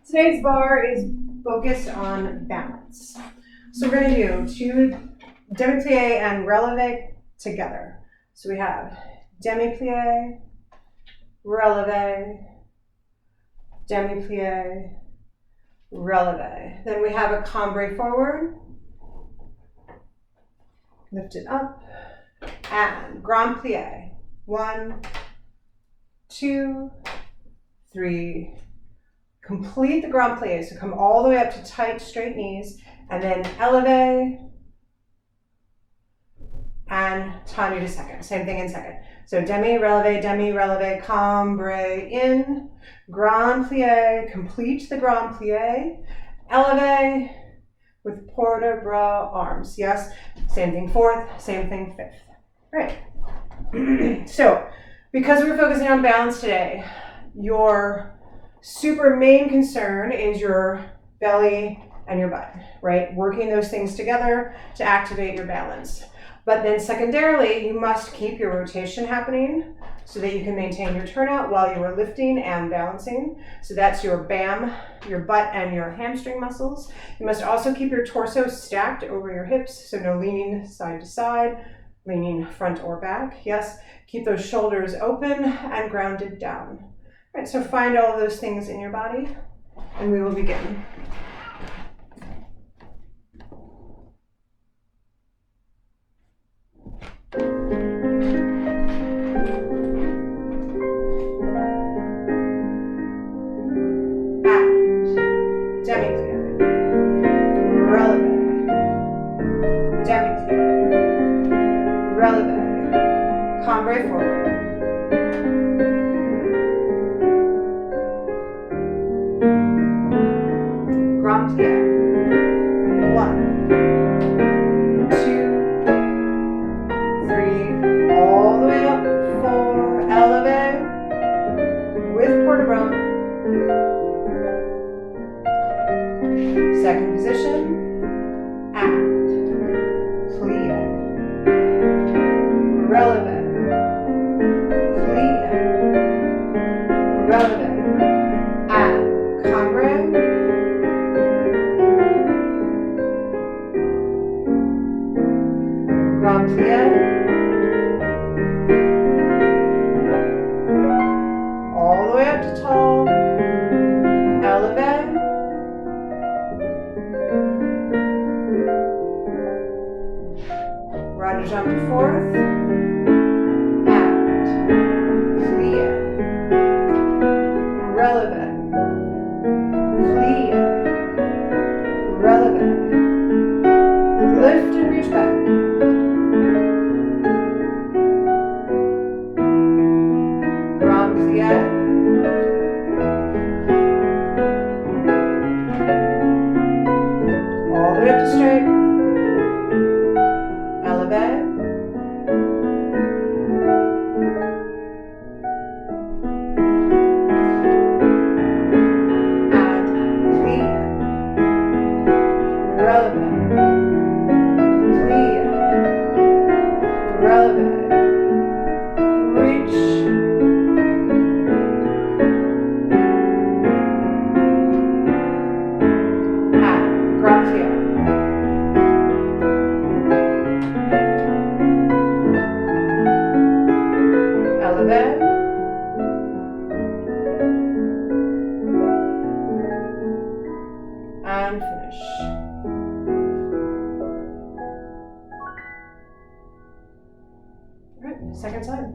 Today's bar is focused on balance. So we're going to do two demi-plie and releve together. So we have demi-plie, releve, demi-plie, releve. Then we have a cambre forward, lift it up, and grand plie. 1, 2, 3. Complete the grand plie, so come all the way up to tight, straight knees, and then elevate and tendu to second. Same thing in second. So demi, releve, cambre in, grand plie, complete the grand plie, elevate with port de bras arms. Yes, same thing fourth, same thing fifth. All right. So because we're focusing on balance today, your super main concern is your belly and your butt, right? Working those things together to activate your balance. But then secondarily, you must keep your rotation happening so that you can maintain your turnout while you are lifting and balancing. So that's your BAM, your butt and your hamstring muscles. You must also keep your torso stacked over your hips, so no leaning side to side, leaning front or back. Yes, keep those shoulders open and grounded down. All right, so find all of those things in your body, and we will begin. Cambre forward. Grand plie. 1, 2, 3. All the way up. 4. Elevate with port de bras. Second position. And plie. Releve. Releve, and cambre, grand plie, all the way up to tall, elevate, ride a jump to fourth, and plie. Releve, plie, releve, lift and reach back, grand plie, all the way up to straight, elevate, and finish. All right, second side.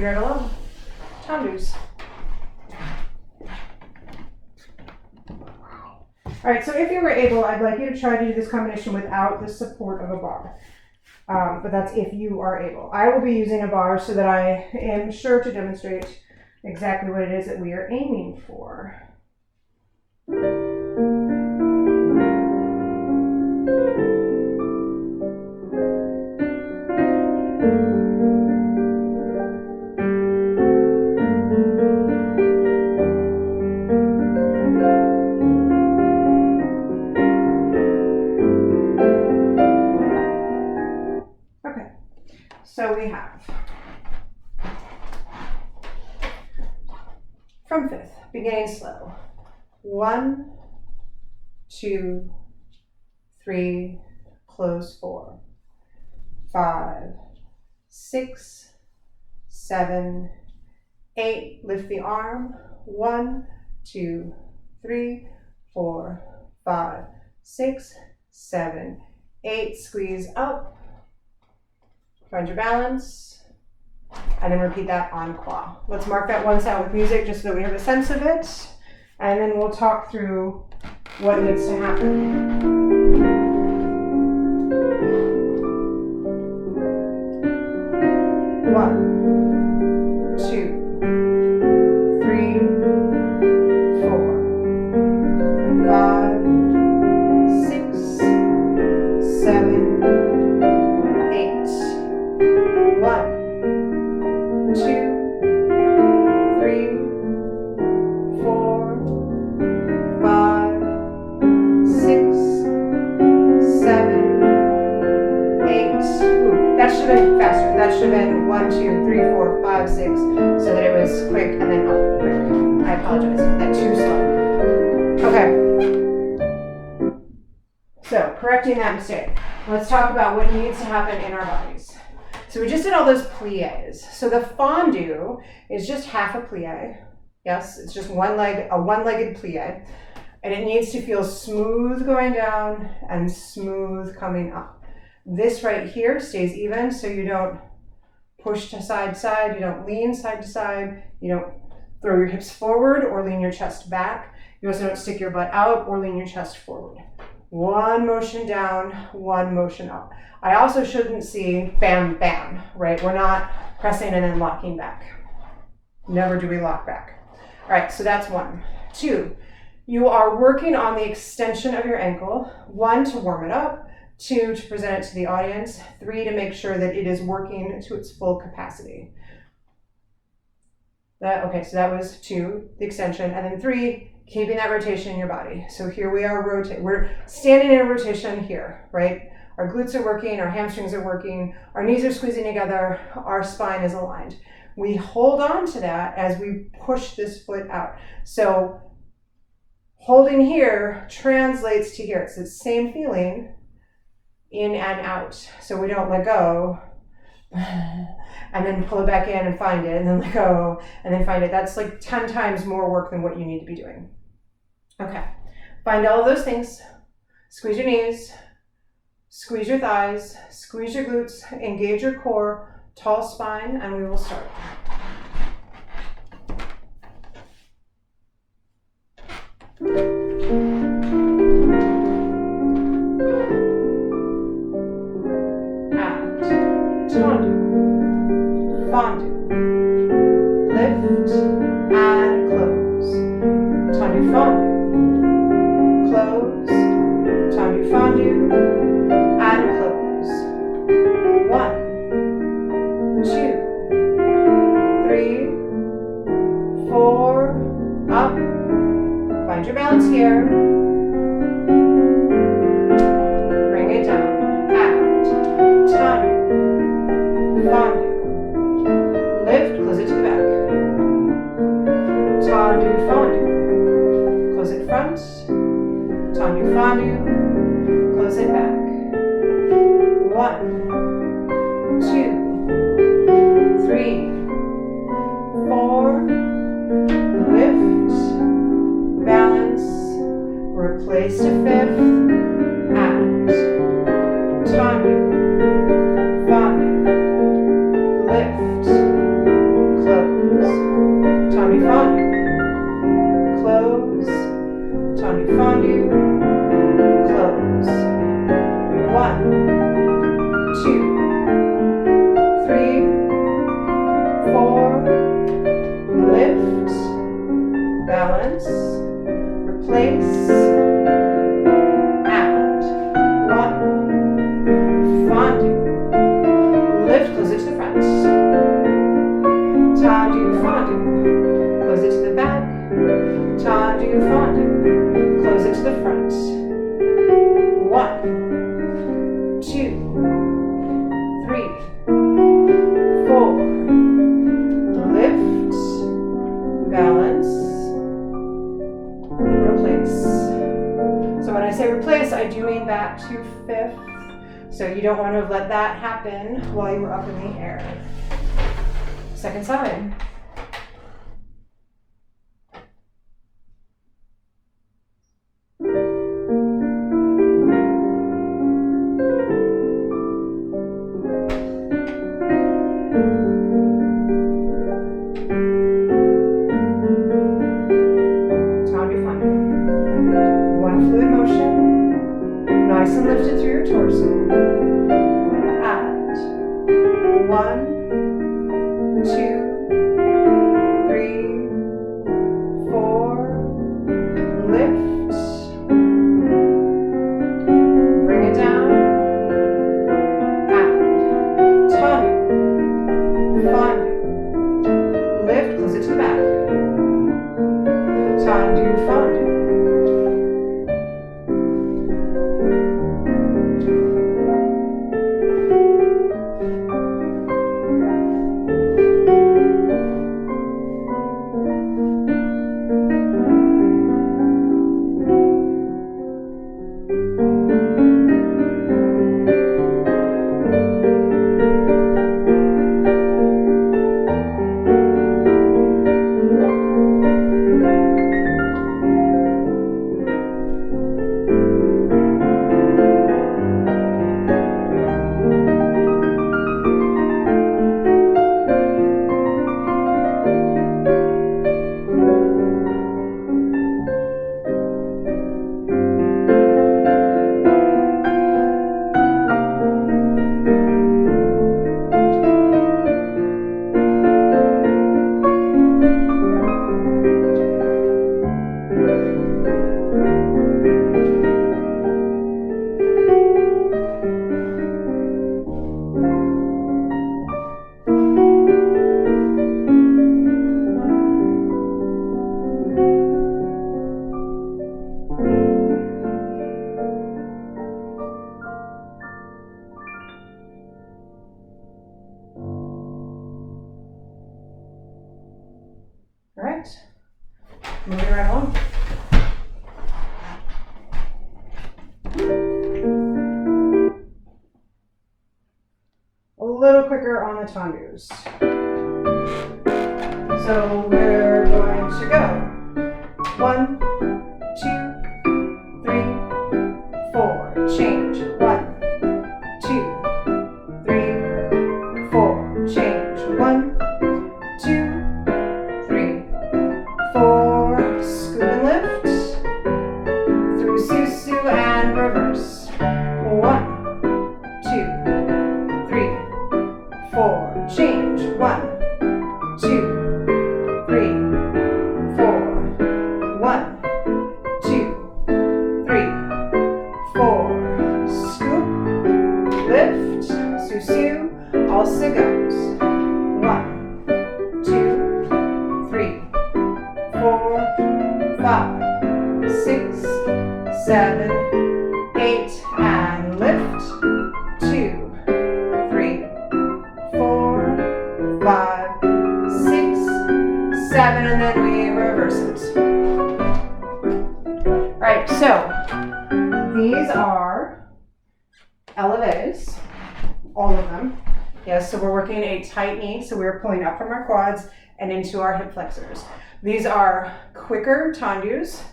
leaving it alone. Tendus. All right, so if you were able, I'd like you to try to do this combination without the support of a bar. But that's if you are able. I will be using a bar so that I am sure to demonstrate exactly what it is that we are aiming for. So we have, from fifth, beginning slow. 1, 2, 3, close 4, 5, 6, 7, 8, lift the arm. 1, 2, 3, 4, 5, 6, 7, 8, squeeze up. Find your balance, and then repeat that en croix. Let's mark that once out with music just so that we have a sense of it, and then we'll talk through what needs to happen. 1, 2, 3, 4, 5, 6, 7, 1, 2, 3, 4, 5, 6, 7, 8. Ooh, that should have been faster. That should have been 1, 2, 3, 4, 5, 6, so that it was quick and then up quick. I apologize. That too slow. Okay. So, correcting that mistake. Let's talk about what needs to happen in our bodies. So we just did all those pliés. So the fondue is just half a plié. Yes, it's just a one-legged plié. And it needs to feel smooth going down and smooth coming up. This right here stays even, so you don't push to side to side, you don't lean side to side, you don't throw your hips forward or lean your chest back. You also don't stick your butt out or lean your chest forward. One motion down, one motion up. I also shouldn't see bam, bam, right? We're not pressing and then locking back. Never do we lock back. All right, so that's 1. 2, you are working on the extension of your ankle. 1, to warm it up. 2, to present it to the audience. 3, to make sure that it is working to its full capacity. Okay, so that was 2, the extension. And then 3, keeping that rotation in your body. So here we are we're standing in a rotation here, right? Our glutes are working, our hamstrings are working, our knees are squeezing together, our spine is aligned. We hold on to that as we push this foot out. So holding here translates to here. It's the same feeling in and out. So we don't let go and then pull it back in and find it and then let go and then find it. That's like 10 times more work than what you need to be doing. Okay, find all of those things. Squeeze your knees, squeeze your thighs, squeeze your glutes, engage your core, tall spine, and we will start. And tendu, fondue, lift and close. Tendu, fondue. Close, tendu, fondue, and close. 1, 2, 3, 4, up. Find your balance here. Bring it down, out, tendu, fondue. Lift, close it to the back. Tendu, fondue. Close it front. Tendu, fondue, close it back. 1, 2, 3, 4, lift, balance, replace to fifth, and tendu, fondue, lift, replace, and 1, fondue, lift, close it to the front, tendu, fondue, close it to the back, tendu, fondue, close it to the front, 1, 2, 3, 4, lift, balance, replace. So when I say replace, I do mean back to 5th. So you don't want to let that happen while you were up in the air. Second side. Nice and lifted through your torso. And 1, 2, 3, 4. Lift. Bring it down. And tendu, fondue. Lift, close it to the back. Tendu, fondue. All right, moving right along. A little quicker on the tendus. So we're going to go 1, 2, 3, 4. Change. 1, 2, 3, 4. Change. 1, 2, 3, 4. Scoop and lift through Susu and reverse. 1, 2, 3, 4. Change. 1, 2, 3, 4. 1, 2, 3, 4. Scoop, lift, Susu, also goes. 1, 2, 3, 4, 5, 6, 7, 8, and lift. 2, 3, 4, 5, 6, 7, and then we reverse it. All right, so these are eleves, all of them. Yes, so we're working a tight knee, so we're pulling up from our quads and into our hip flexors. These are quicker tendus,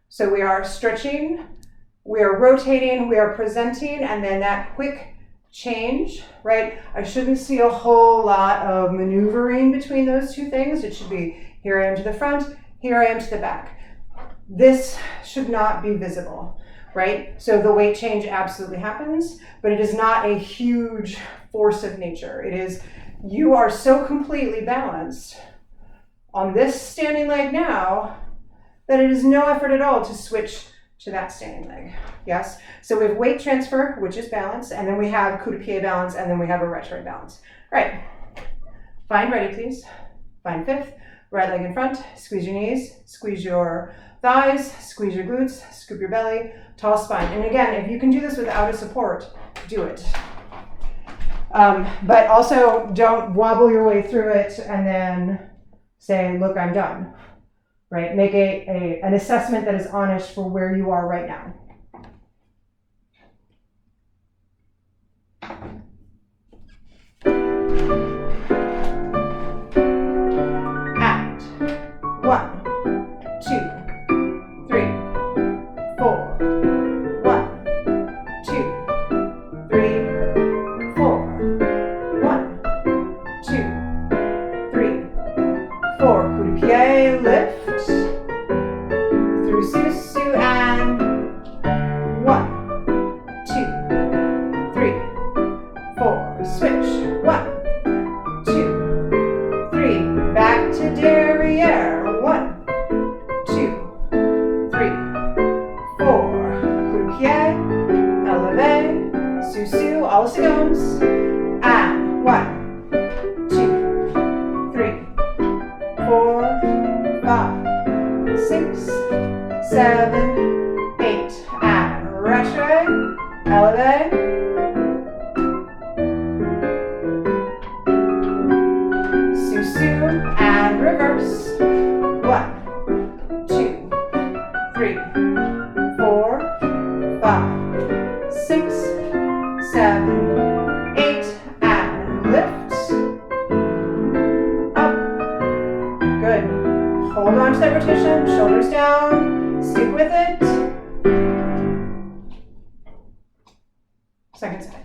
so we are stretching, we are rotating, we are presenting, and then that quick change, right? I shouldn't see a whole lot of maneuvering between those two things. It should be here I am to the front, here I am to the back. This should not be visible, right? So the weight change absolutely happens, but it is not a huge force of nature. It is, you are so completely balanced on this standing leg now that it is no effort at all to switch to that standing leg. Yes? So we have weight transfer, which is balance, and then we have coup de pied balance, and then we have a retro balance. All right. Find ready, please. Find fifth. Right leg in front. Squeeze your knees. Squeeze your thighs. Squeeze your glutes. Scoop your belly. Tall spine. And again, if you can do this without a support, do it. But also don't wobble your way through it and then say, look, I'm done. Right? Make an assessment that is honest for where you are right now. And 1, 2, 3, 4. 1, 2, 3, 4. 1, 2, 3, 4. Coup de pied, lift. Through Susu and 1, 2, 3, 4. Switch. 1, 2, 3. Back to derriere. 1, 2, 3, 4. Coup de pied, elevate, Susu, all seconds. And 1, 2, 3, 4, 5, 6, 7, 8. And retro, elevate. Susu and reverse. 1, 2, 3, 4, 5, 6, 7, 8. And lift. Up. Good. Hold on to that rotation. Shoulders down. Stick with it. Second side.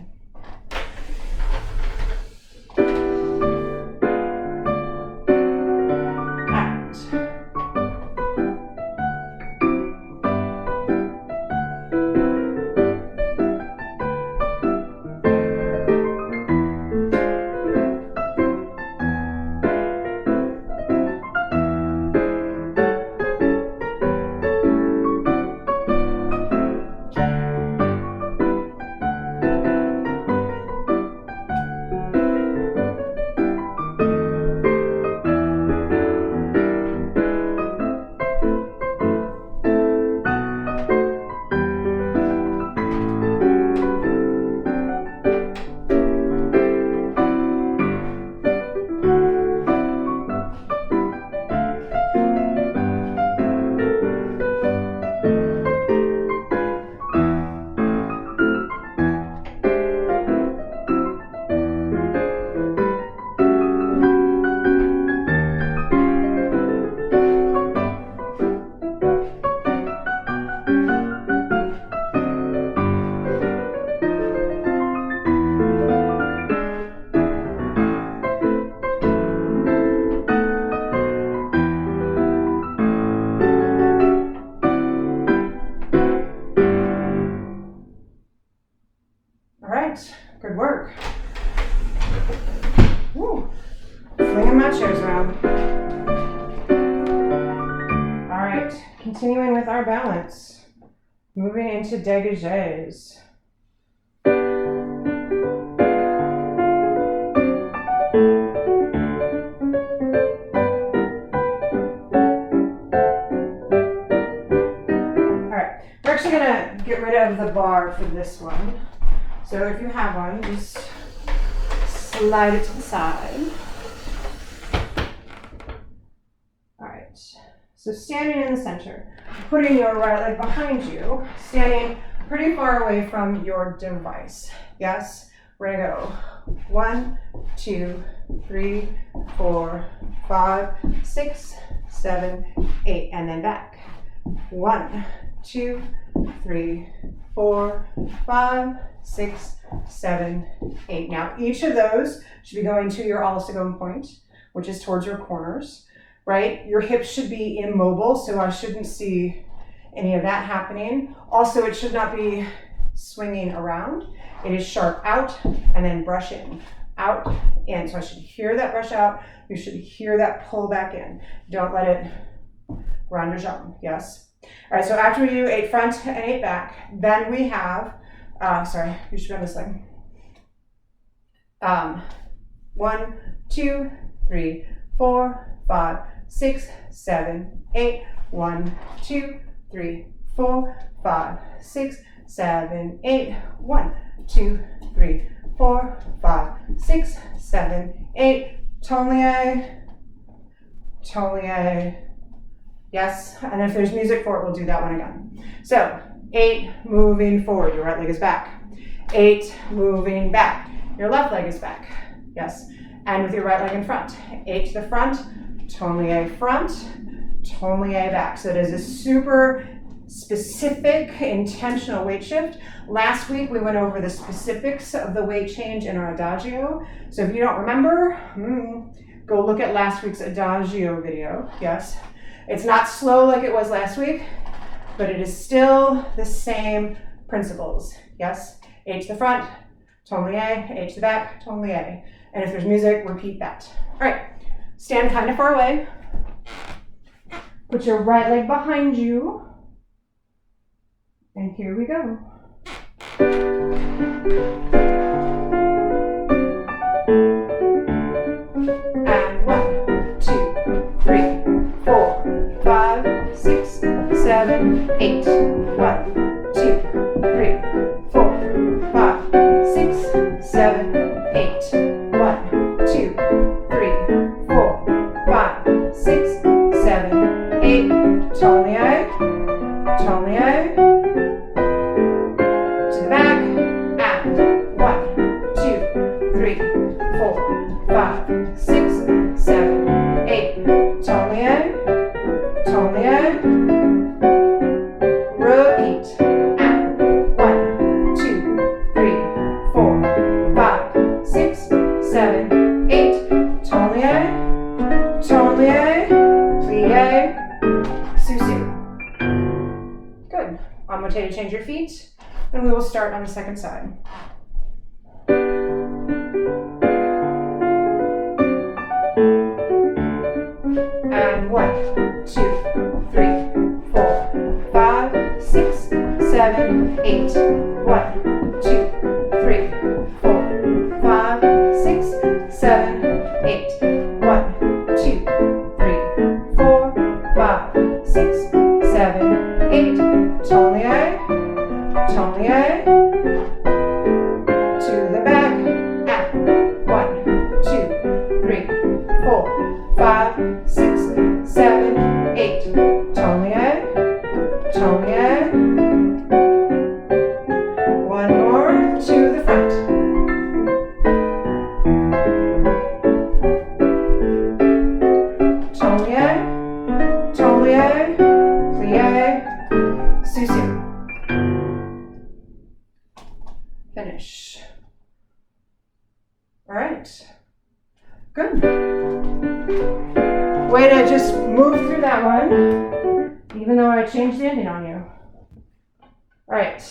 Good work. Woo. Flinging my chairs around. All right, continuing with our balance. Moving into dégagés. All right, we're actually gonna get rid of the bar for this one. So if you have one, just slide it to the side. All right, so standing in the center, putting your right leg behind you, standing pretty far away from your device. Yes, we're gonna go 1, 2, 3, 4, 5, 6, 7, 8, and then back. 1, 2, 3, 4, 5, 6, 7, 8. Now each of those should be going to your all-to-go point, which is towards your corners, right? Your hips should be immobile, so I shouldn't see any of that happening. Also, it should not be swinging around. It is sharp out and then brush in, out, in. So I should hear that brush out. You should hear that pull back in. Don't let it round de jambe, yes. All right, so after we do 8 front and 8 back, then we have, sorry, you should be on this leg. 1, 2, 3, 4, 5, 6, 7, 8. 1, 2, 3, 4, 5, 6, 7, 8. 1, 2, 3, 4, 5, 6, 7, 8. Tonglier, tonglier. Yes, and if there's music for it, we'll do that one again. So 8 moving forward, your right leg is back. 8 moving back, your left leg is back. Yes, and with your right leg in front. 8 to the front, tonglier front, tonglier back. So it is a super specific, intentional weight shift. Last week we went over the specifics of the weight change in our adagio. So if you don't remember, go look at last week's adagio video. Yes, it's not slow like it was last week, but it is still the same principles. Yes, 8 to the front, tonglier, 8 to the back, tonglier. And if there's music, repeat that. All right, stand kind of far away. Put your right leg behind you. And here we go. And 1, 2, 3, 4, 5, 6, 7, 8. 1, 2, 3, 4, 5, 6, 7, 8. 1, 2, 3, 4, 5, 6, 7, 8. Tonglier, tonglier. To the back. And 1, 2, 3, 4, 5, 6, 7, 8. Tonglier, tonglier. Repeat. And 1, 2, 3, 4, 5, 6, 7, 8. Tonglier, tonglier, plie, susu. Good. On rotate, change your feet, and we will start on the second side. And 1, 2, 3, 4, 5, 6, 7, 8. 1, 2, 3, 4, 5, 6, 7, 8. 1, 2, 3, 4, 5, 6, 7, 8. Tonglier, tonglier. To the back. And 1, 2, 3, 4, 5, 6, 7, 8. Tonglier, tonglier. One more to the front. Tonglier, tonglier, plie, susu. Finish. All right. Good. Way to just move through that one, even though I changed the ending on you. All right.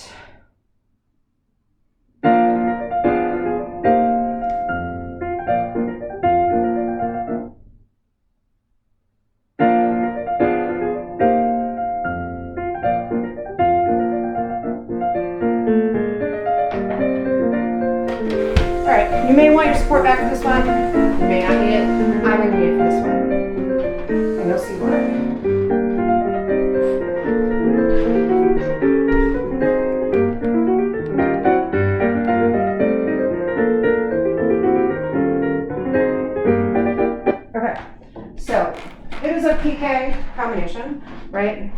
You may want your support back for this one. You may not need it. I'm going to need it for this one. And you'll see why. Okay, so it is a PK combination, right?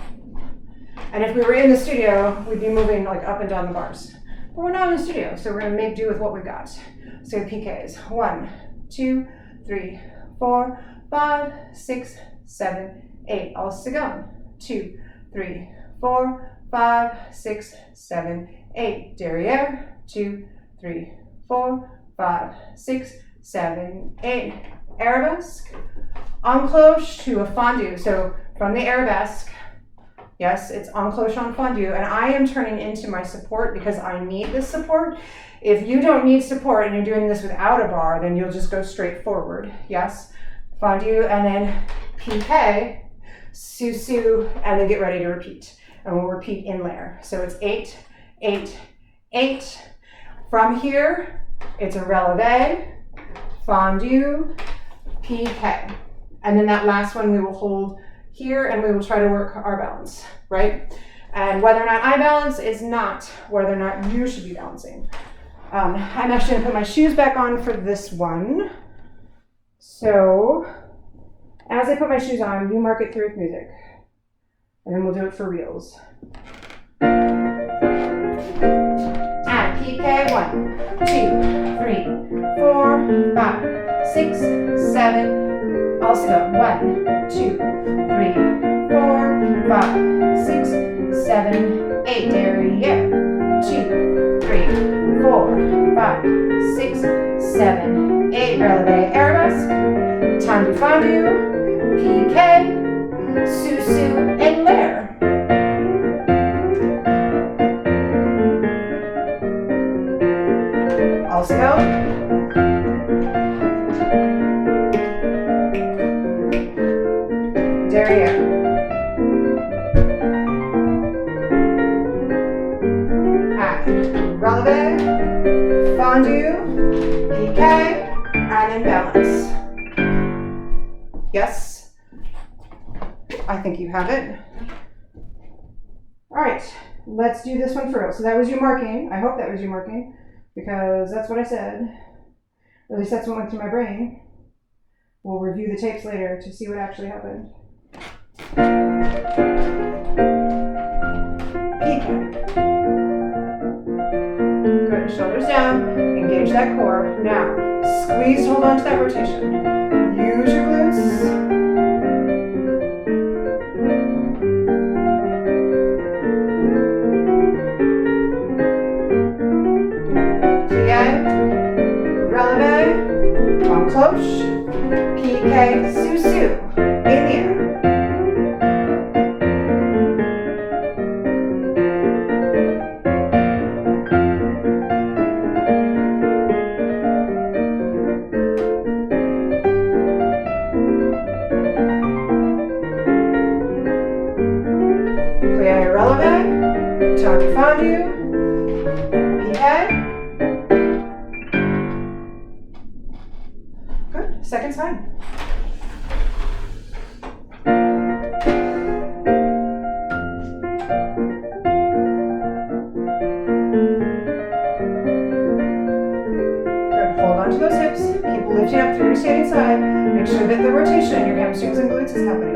And if we were in the studio, we'd be moving like up and down the bars. But we're not in the studio, so we're going to make do with what we've got. So PKs. 1, 2, 3, 4, 5, 6, 7, 8. All stick on. 2, 3, 4, 5, 6, 7, 8. Derriere. 2, 3, 4, 5, 6, 7, 8. Arabesque. Encloche to a fondue. So from the arabesque, yes, it's encloche on fondue, and I am turning into my support because I need this support. If you don't need support and you're doing this without a bar, then you'll just go straight forward. Yes, fondue, and then PK Susu, and then get ready to repeat. And we'll repeat in layer. So it's 8, 8, 8. From here, it's a releve, fondue, piqué. And then that last one we will hold here and we will try to work our balance, right? And whether or not I balance is not whether or not you should be balancing. I'm actually gonna put my shoes back on for this one. So as I put my shoes on, you mark it through with music. And then we'll do it for reals. And piqué, 1, 2, 3, 4, 5, 6, 7. Also go 1, 2, 3, 4, 5, 6, 7, 8. Derriere. 2, 3, 4, 5, 6, 7, 8. Releve arabesque. Tendu fondue. Piqué. Susu and layer. Also go. Derriere. Releve, fondue, piqué, and in balance. Yes? I think you have it. All right, let's do this one for real. So that was you marking. I hope that was you marking because that's what I said. Or at least that's what went through my brain. We'll review the tapes later to see what actually happened. Piqué. Good, shoulders down, engage that core. Now, squeeze, hold on to that rotation. Use your glutes. Releve, en cloche, piqué, susu, in the air. Plie releve, tendu fondue, piqué. Second side. Good. Hold on to those hips. Keep lifting up through your standing side. Make sure that the rotation in your hamstrings and glutes is happening.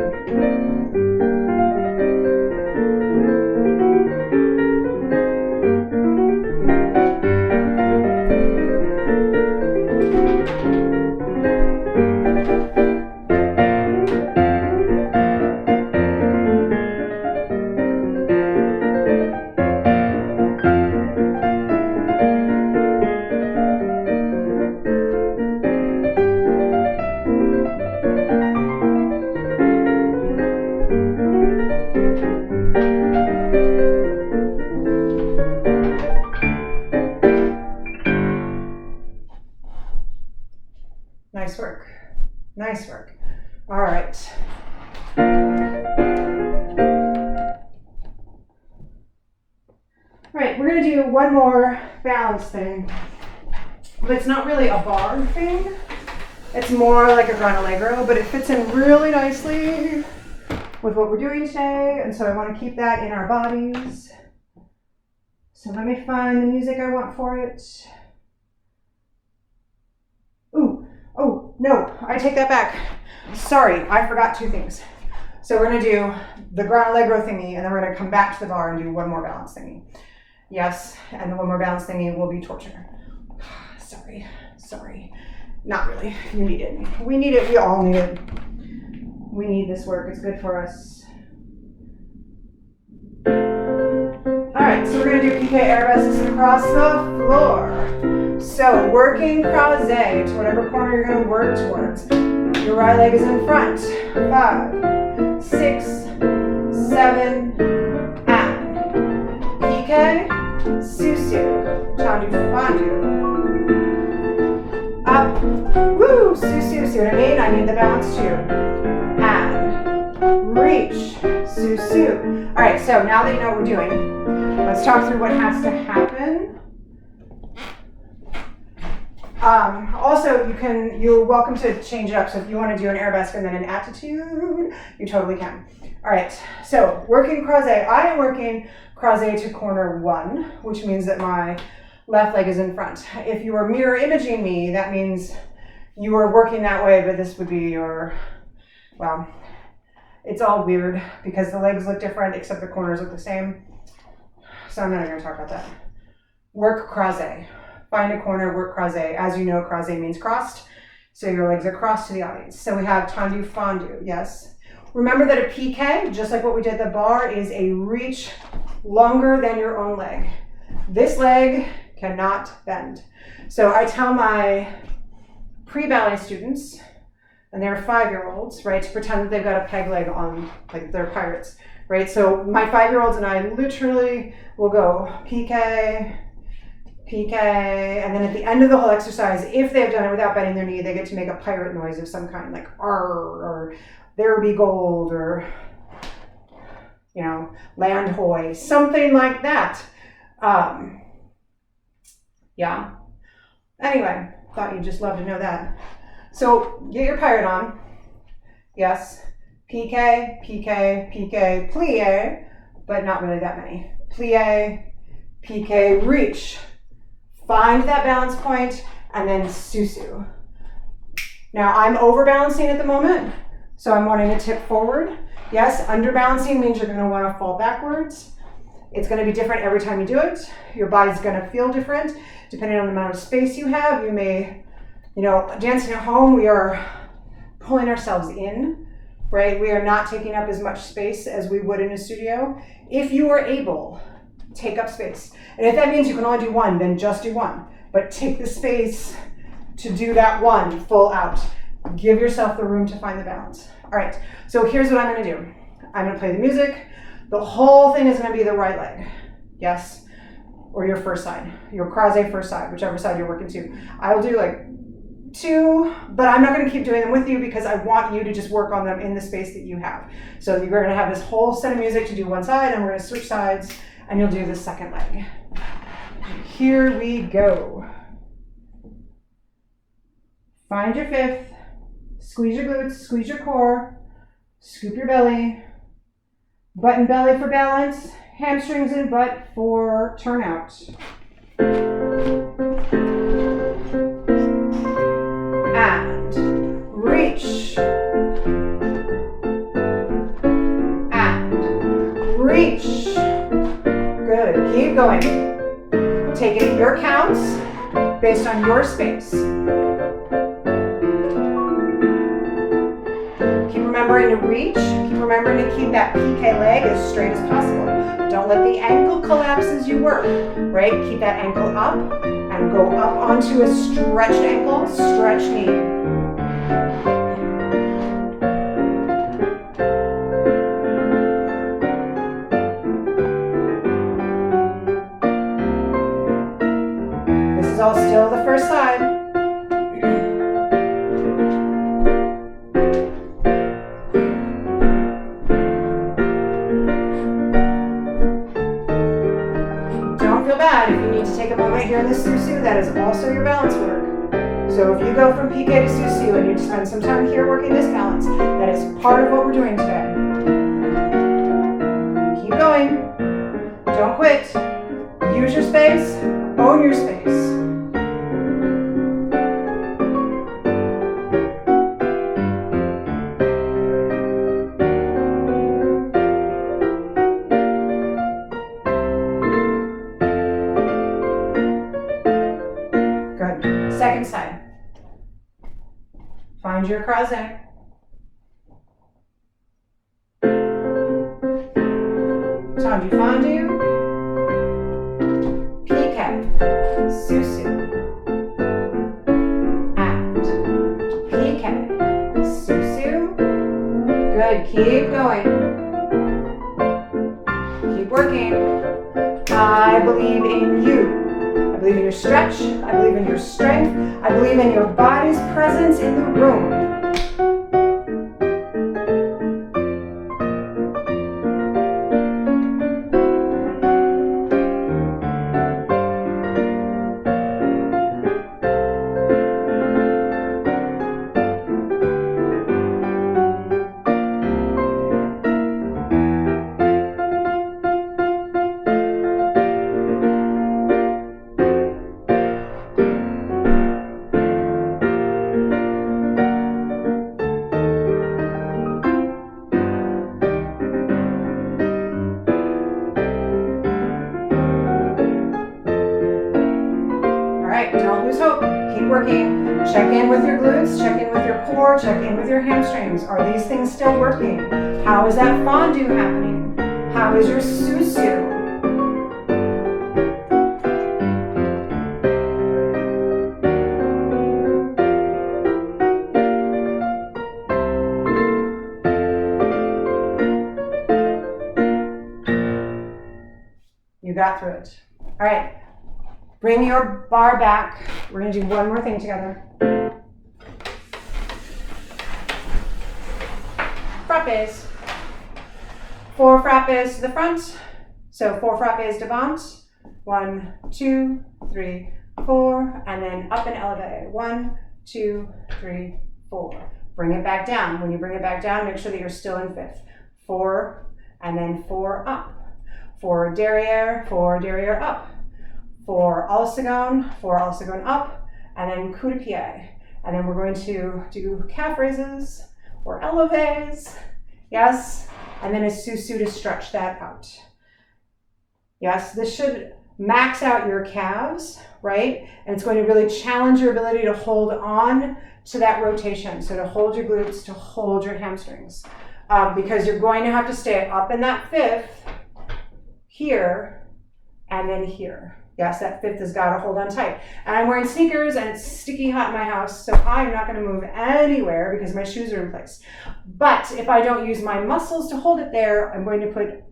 Nice work. Nice work. All right. All right, we're going to do one more balance thing. But it's not really a bar thing. It's more like a Gran Allegro, but it fits in really nicely with what we're doing today. And so I want to keep that in our bodies. So let me find the music I want for it. Ooh. Oh, no, I take that back. Sorry, I forgot two things. So we're gonna do the Gran Allegro thingy, and then we're gonna come back to the bar and do one more balance thingy. Yes, and the one more balance thingy will be torture. Sorry. Not really, you need it. We need it, we all need it. We need this work, it's good for us. All right, so we're gonna do piqué arabesques across the floor. So working croisé to whatever corner you're going to work towards. Your right leg is in front. 5, 6, 7, and piqué, susu, tendu fondue. Up, woo, susu. See what I mean? I need the balance too. And reach, su, su. All right, so now that you know what we're doing, let's talk through what has to happen. Also, you're welcome to change it up. So if you want to do an arabesque and then an attitude, you totally can. All right, so working croisé. I am working croisé to corner 1, which means that my left leg is in front. If you are mirror imaging me, that means you are working that way, but this would be your, well, it's all weird because the legs look different except the corners look the same. So I'm not even going to talk about that. Work croisé. Find a corner, work croisé. As you know, croisé means crossed, so your legs are crossed to the audience. So we have tendu fendu, yes. Remember that a piqué, just like what we did at the bar, is a reach longer than your own leg. This leg cannot bend. So I tell my pre-ballet students, and they're 5-year-olds, right, to pretend that they've got a peg leg on, like they're pirates, right? So my 5-year-olds and I literally will go piqué, piqué, and then at the end of the whole exercise, if they've done it without bending their knee, they get to make a pirate noise of some kind, like "arr," or "there be gold," or, you know, "land hoy," something like that. Yeah. Anyway, thought you'd just love to know that. So get your pirate on. Yes. Piqué, piqué, piqué, plie, but not really that many. Plie, piqué, reach. Find that balance point, and then su-su. Now I'm overbalancing at the moment, so I'm wanting to tip forward. Yes, underbalancing means you're gonna wanna fall backwards. It's gonna be different every time you do it. Your body's gonna feel different, depending on the amount of space you have. You may, dancing at home, we are pulling ourselves in, right? We are not taking up as much space as we would in a studio. If you are able, take up space. And if that means you can only do one, then just do one. But take the space to do that one full out. Give yourself the room to find the balance. All right, so here's what I'm gonna do. I'm gonna play the music. The whole thing is gonna be the right leg, yes? Or your first side, your croisé first side, whichever side you're working to. I will do like 2, but I'm not gonna keep doing them with you because I want you to just work on them in the space that you have. So you're gonna have this whole set of music to do one side, and we're gonna switch sides, and you'll do the second leg. Here we go. Find your 5th, squeeze your glutes, squeeze your core, scoop your belly, butt and belly for balance, hamstrings and butt for turnout. And reach. And reach. Good, keep going. Take it your counts based on your space. Keep remembering to reach. Keep remembering to keep that piqué leg as straight as possible. Don't let the ankle collapse as you work, right? Keep that ankle up and go up onto a stretched ankle, stretched knee. This is all still the first side. If you need to take a moment here in the su-su, that is also your balance work. So if you go from piqué to su-su and you spend some time here working this balance, that is part of what we're doing today. Keep going. Don't quit. Use your space. Own your space. Second side. Find your croisé. Tendu fendu. Piqué. Su-su. And piqué. Su-su. Good. Keep going. Keep working. I believe in you. I believe in your stretch. I believe in your strength. I believe in your body's presence in the room. Keep working. Check in with your glutes, check in with your core, check in with your hamstrings. Are these things still working? How is that fondue happening? How is your susu? You got through it. All right. Bring your bar back. We're going to do one more thing together. Frappes. 4 frappes to the front. So 4 frappes devant. 1, 2, 3, 4. And then up and elevate. 1, 2, 3, 4. Bring it back down. When you bring it back down, make sure that you're still in 5th. 4, and then 4 up. 4 derriere up. 4 alsagon up, and then coup de pied. And then we're going to do calf raises or eleves. Yes, and then a susu to stretch that out. Yes, this should max out your calves, right? And it's going to really challenge your ability to hold on to that rotation. So to hold your glutes, to hold your hamstrings. Because you're going to have to stay up in that 5th, here, and then here. Yes, that 5th has got to hold on tight. And I'm wearing sneakers and it's sticky hot in my house, so I'm not going to move anywhere because my shoes are in place. But if I don't use my muscles to hold it there, I'm going to put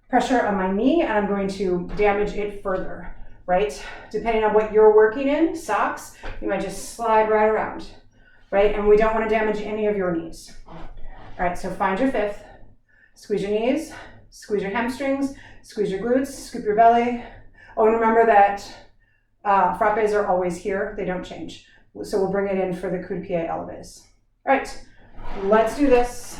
pressure on my knee and I'm going to damage it further, right? Depending on what you're working in, socks, you might just slide right around, right? And we don't want to damage any of your knees. All right, so find your 5th. Squeeze your knees, squeeze your hamstrings, squeeze your glutes, scoop your belly. Oh, and remember that frappes are always here. They don't change. So we'll bring it in for the coup de pied eleves. All right, let's do this.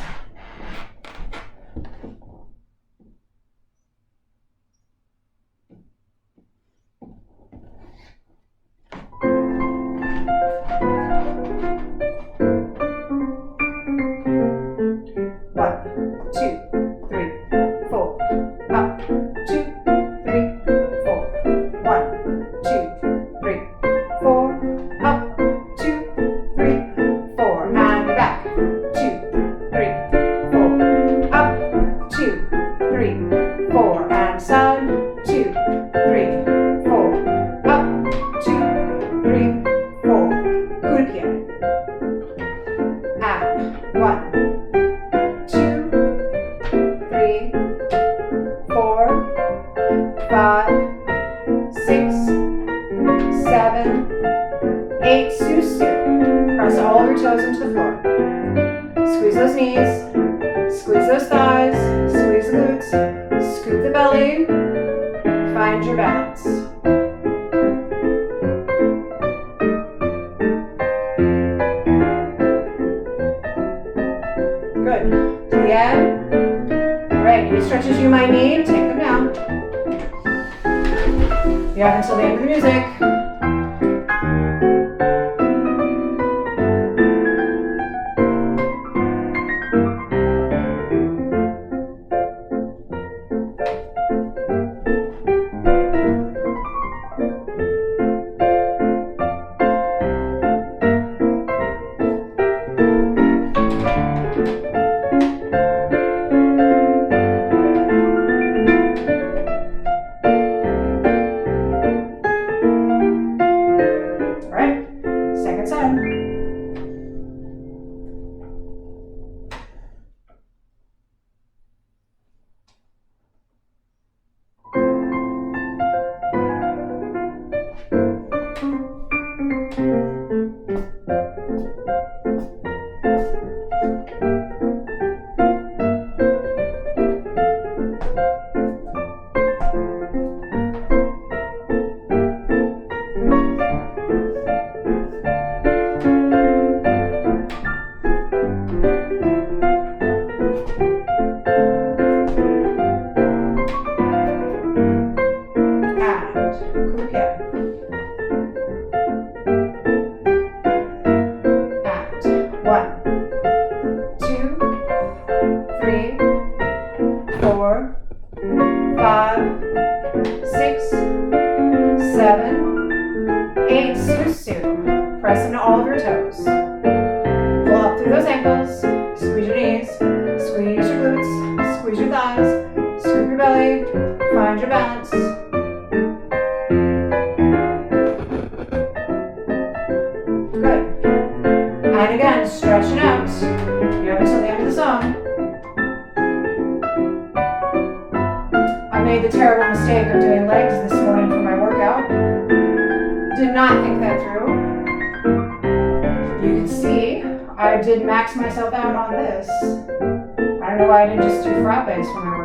Until the end of the music. Press into all of your toes. Pull up through those ankles. Squeeze your knees. Squeeze your glutes. Squeeze your thighs. Scoop your belly. Find your balance. Good. And again, stretching out. You have until the end of the song. I made the terrible mistake of doing legs this morning for my workout. Did not think that through. You can see I did max myself out on this. I don't know why I didn't just do frappes for my